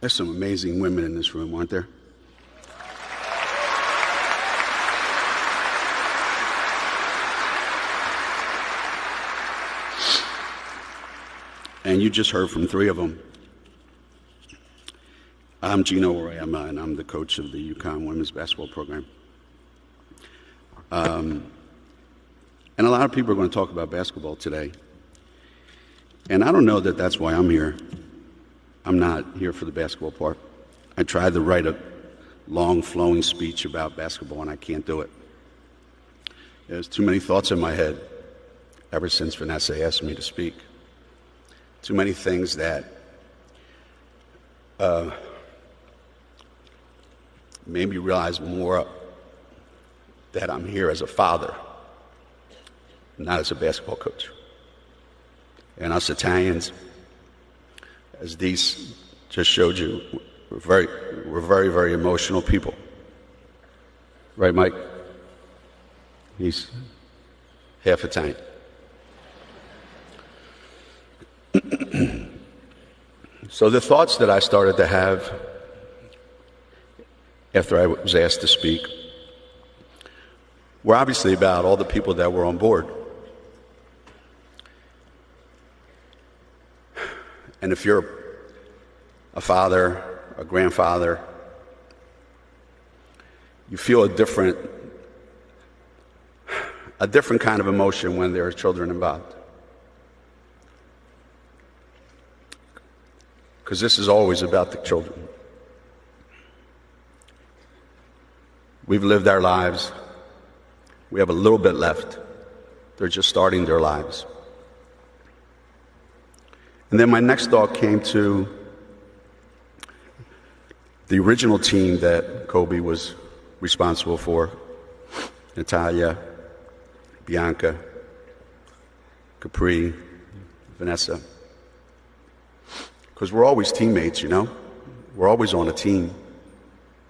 There's some amazing women in this room, aren't there? And you just heard from three of them. I'm Gino Auriemma, and I'm the coach of the UConn women's basketball program. And a lot of people are going to talk about basketball today. And I don't know that that's why I'm here. I'm not here for the basketball part. I tried to write a long, flowing speech about basketball, and I can't do it. There's too many thoughts in my head ever since Vanessa asked me to speak. Too many things that made me realize more that I'm here as a father, not as a basketball coach. And us Italians, as Dees just showed you, we're very, very emotional people. Right, Mike? He's half Italian. So the thoughts that I started to have after I was asked to speak were obviously about all the people that were on board. And if you're a father, a grandfather, you feel a different kind of emotion when there are children involved. Because this is always about the children. We've lived our lives. We have a little bit left. They're just starting their lives. And then my next thought came to the original team that Kobe was responsible for. Natalia, Bianca, Capri, Vanessa. Because we're always teammates, you know? We're always on a team.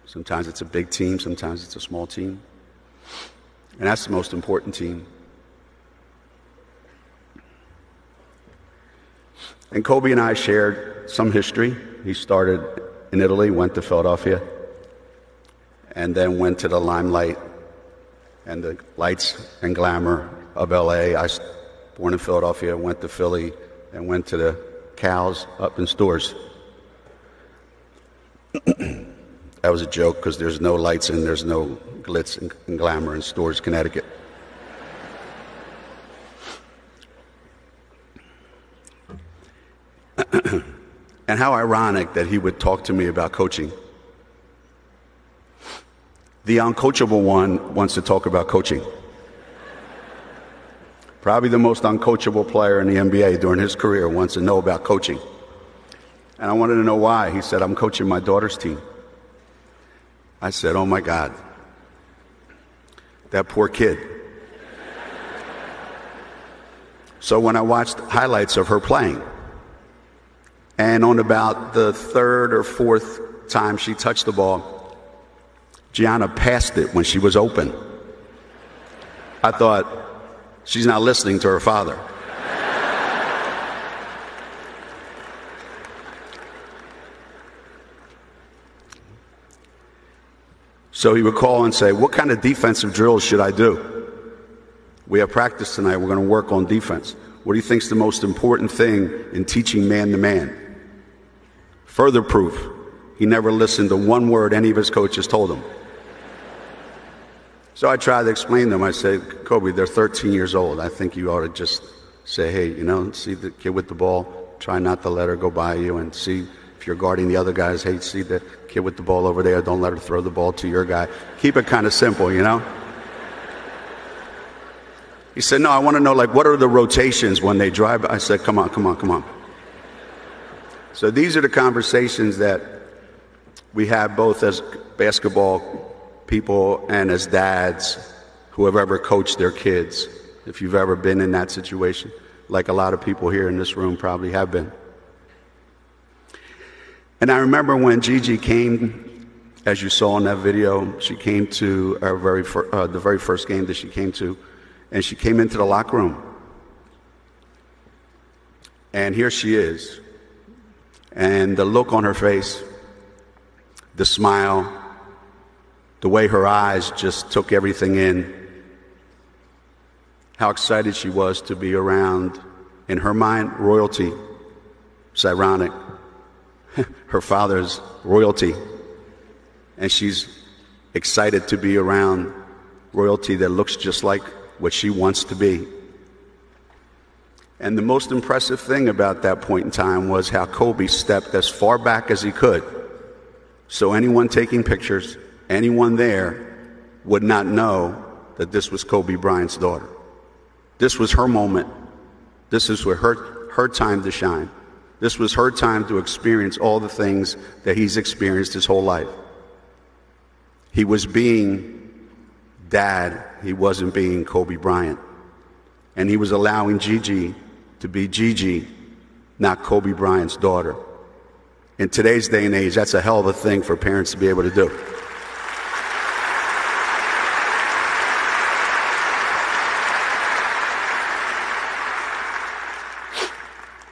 Sometimes it's a big team, sometimes it's a small team. And that's the most important team. And Kobe and I shared some history. He started in Italy, went to Philadelphia, and then went to the limelight and the lights and glamour of LA. I was born in Philadelphia, went to Philly, and went to the cows up in Stores. That was a joke because there's no lights and there's no glitz and glamour in Stores, Connecticut. And how ironic that he would talk to me about coaching. The uncoachable one wants to talk about coaching. Probably the most uncoachable player in the NBA during his career wants to know about coaching. And I wanted to know why. He said, I'm coaching my daughter's team. I said, oh my God, that poor kid. So when I watched highlights of her playing, and on about the third or fourth time she touched the ball, Gianna passed it when she was open. I thought, she's not listening to her father. So he would call and say, what kind of defensive drills should I do? We have practice tonight. We're going to work on defense. What do you think is the most important thing in teaching man-to-man? Further proof, he never listened to one word any of his coaches told him. So I tried to explain to them. I said, Kobe, they're 13 years old. I think you ought to just say, hey, you know, see the kid with the ball, try not to let her go by you, and see if you're guarding the other guys, hey, see the kid with the ball over there, don't let her throw the ball to your guy. Keep it kind of simple, you know? He said, no, I want to know, like, what are the rotations when they drive? I said, come on. So these are the conversations that we have both as basketball people and as dads who have ever coached their kids, if you've ever been in that situation, like a lot of people here in this room probably have been. And I remember when Gigi came, as you saw in that video, she came to our the very first game that she came to, and she came into the locker room. And here she is. And the look on her face, the smile, the way her eyes just took everything in, how excited she was to be around, in her mind, royalty. It's ironic. Her father's royalty. And she's excited to be around royalty that looks just like what she wants to be. And the most impressive thing about that point in time was how Kobe stepped as far back as he could. So anyone taking pictures, anyone there, would not know that this was Kobe Bryant's daughter. This was her moment. This is where her time to shine. This was her time to experience all the things that he's experienced his whole life. He was being dad. He wasn't being Kobe Bryant. And he was allowing Gigi to be Gigi, not Kobe Bryant's daughter. In today's day and age, that's a hell of a thing for parents to be able to do.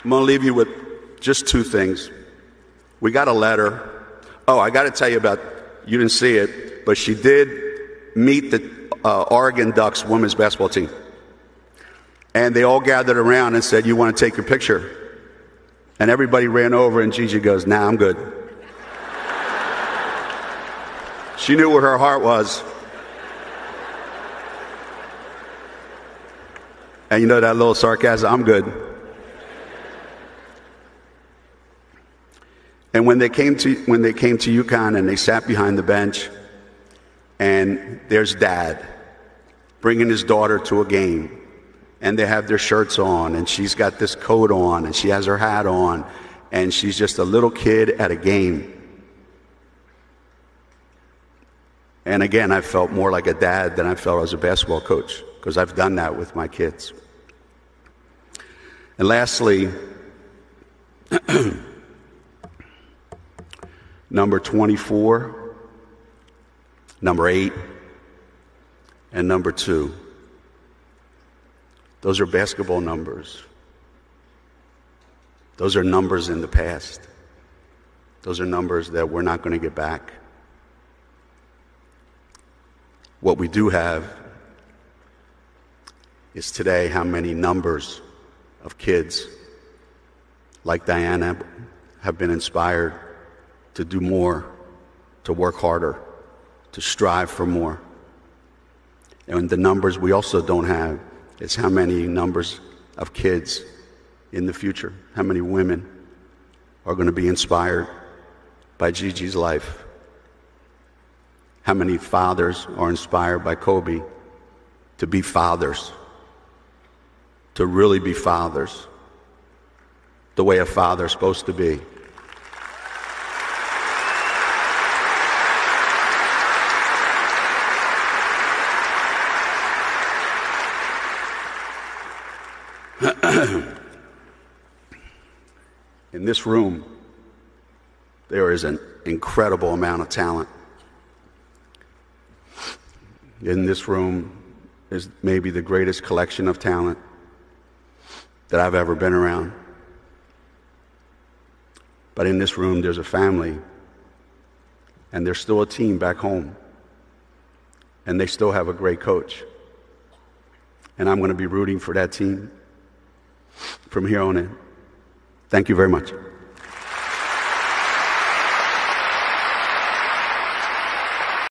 I'm going to leave you with just two things. We got a letter. Oh, I got to tell you about, you didn't see it, but she did meet the Oregon Ducks women's basketball team. And they all gathered around and said, "You want to take your picture?" And everybody ran over, and Gigi goes, "Nah, I'm good." She knew where her heart was. And you know that little sarcasm, "I'm good." And when they came to UConn and they sat behind the bench, and there's dad bringing his daughter to a game, and they have their shirts on, and she's got this coat on, and she has her hat on, and she's just a little kid at a game. And again, I felt more like a dad than I felt as a basketball coach, because I've done that with my kids. And lastly, number 24, number 8, and number 2. Those are basketball numbers. Those are numbers in the past. Those are numbers that we're not going to get back. What we do have is today how many numbers of kids like Diana have been inspired to do more, to work harder, to strive for more. And the numbers we also don't have is how many numbers of kids in the future, how many women are going to be inspired by Gigi's life. How many fathers are inspired by Kobe to be fathers, to really be fathers, the way a father's supposed to be. In this room, there is an incredible amount of talent. In this room is maybe the greatest collection of talent that I've ever been around. But in this room, there's a family, and there's still a team back home, and they still have a great coach. And I'm going to be rooting for that team from here on in. Thank you very much.